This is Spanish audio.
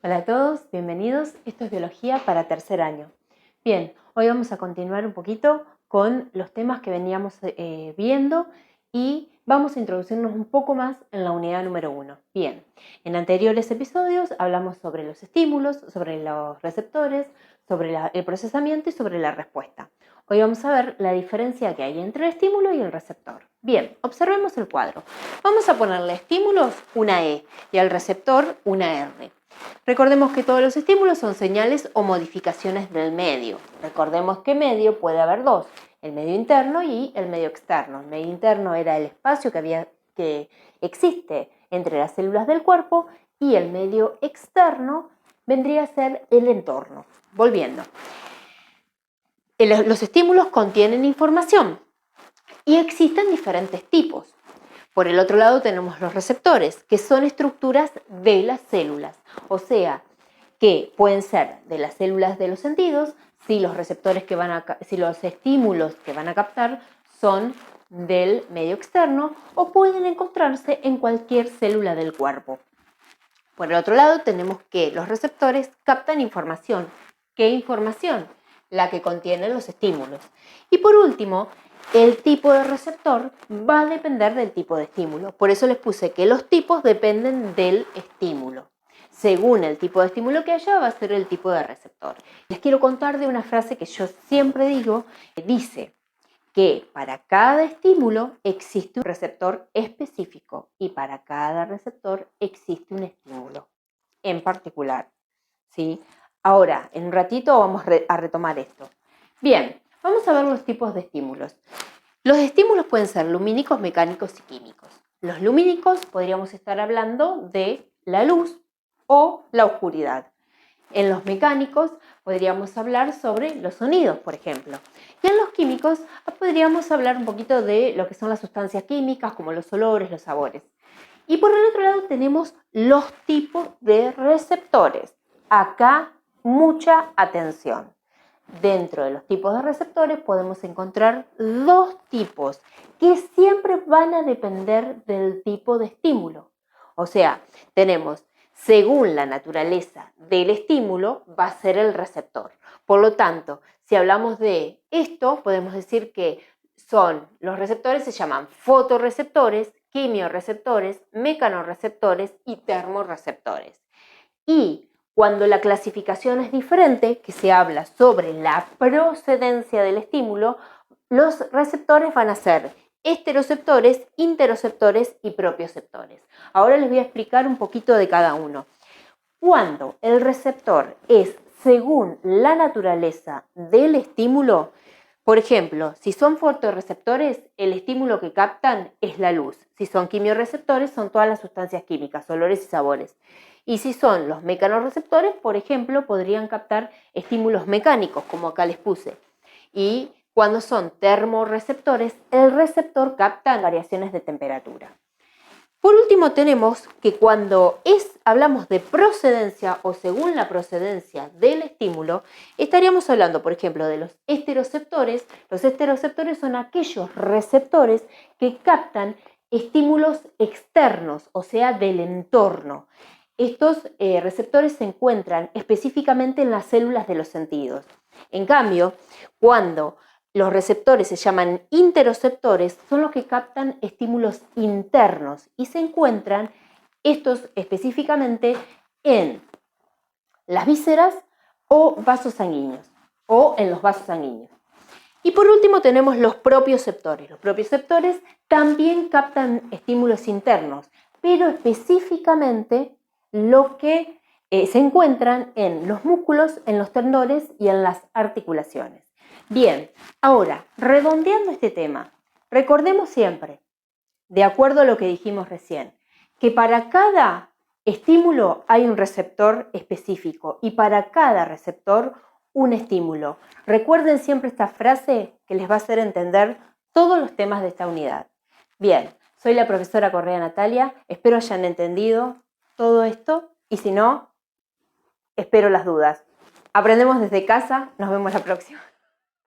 Hola a todos, bienvenidos. Esto es Biología para tercer año. Bien, hoy vamos a continuar un poquito con los temas que veníamos viendo y vamos a introducirnos un poco más en la unidad número 1. Bien, en anteriores episodios hablamos sobre los estímulos, sobre los receptores, sobre el procesamiento y sobre la respuesta. Hoy vamos a ver la diferencia que hay entre el estímulo y el receptor. Bien, observemos el cuadro. Vamos a ponerle a estímulos una E y al receptor una R. Recordemos que todos los estímulos son señales o modificaciones del medio. Recordemos que medio puede haber dos, el medio interno y el medio externo. El medio interno era el espacio que existe entre las células del cuerpo y el medio externo vendría a ser el entorno. Volviendo. Los estímulos contienen información y existen diferentes tipos. Por el otro lado tenemos los receptores, que son estructuras de las células, o sea, que pueden ser de las células de los sentidos, si los estímulos que van a captar son del medio externo, o pueden encontrarse en cualquier célula del cuerpo. Por el otro lado tenemos que los receptores captan información. ¿Qué información? La que contienen los estímulos. Y por último, el tipo de receptor va a depender del tipo de estímulo. Por eso les puse que los tipos dependen del estímulo. Según el tipo de estímulo que haya, va a ser el tipo de receptor. Les quiero contar de una frase que yo siempre digo, que dice que para cada estímulo existe un receptor específico y para cada receptor existe un estímulo en particular, ¿sí? Ahora, en un ratito vamos a retomar esto. Bien, vamos a ver los tipos de estímulos. Los estímulos pueden ser lumínicos, mecánicos y químicos. Los lumínicos podríamos estar hablando de la luz o la oscuridad. En los mecánicos podríamos hablar sobre los sonidos, por ejemplo. Y en los químicos podríamos hablar un poquito de lo que son las sustancias químicas, como los olores, los sabores. Y por el otro lado tenemos los tipos de receptores. Acá mucha atención. Dentro de los tipos de receptores podemos encontrar dos tipos que siempre van a depender del tipo de estímulo. O sea, tenemos, según la naturaleza del estímulo, va a ser el receptor. Por lo tanto, si hablamos de esto, podemos decir que los receptores se llaman fotorreceptores, quimioreceptores, mecanorreceptores y termorreceptores. Y cuando la clasificación es diferente, que se habla sobre la procedencia del estímulo, los receptores van a ser esteroceptores, interoceptores y propioceptores. Ahora les voy a explicar un poquito de cada uno. Cuando el receptor es según la naturaleza del estímulo, por ejemplo, si son fotorreceptores, el estímulo que captan es la luz. Si son quimioreceptores, son todas las sustancias químicas, olores y sabores. Y si son los mecanorreceptores, por ejemplo, podrían captar estímulos mecánicos, como acá les puse. Y cuando son termorreceptores, el receptor capta variaciones de temperatura. Por último, tenemos que cuando hablamos de procedencia o según la procedencia del estímulo, estaríamos hablando, por ejemplo, de los esteroceptores. Los esteroceptores son aquellos receptores que captan estímulos externos, o sea, del entorno. Estos receptores se encuentran específicamente en las células de los sentidos. En cambio, cuando los receptores se llaman interoceptores, son los que captan estímulos internos y se encuentran estos específicamente en las vísceras o vasos sanguíneos o en los vasos sanguíneos. Y por último tenemos los propioceptores. Los propioceptores también captan estímulos internos, pero específicamente lo que se encuentran en los músculos, en los tendones y en las articulaciones. Bien, ahora, redondeando este tema, recordemos siempre, de acuerdo a lo que dijimos recién, que para cada estímulo hay un receptor específico y para cada receptor un estímulo. Recuerden siempre esta frase que les va a hacer entender todos los temas de esta unidad. Bien, soy la profesora Correa Natalia, espero hayan entendido todo esto y si no, espero las dudas. Aprendemos desde casa, nos vemos la próxima.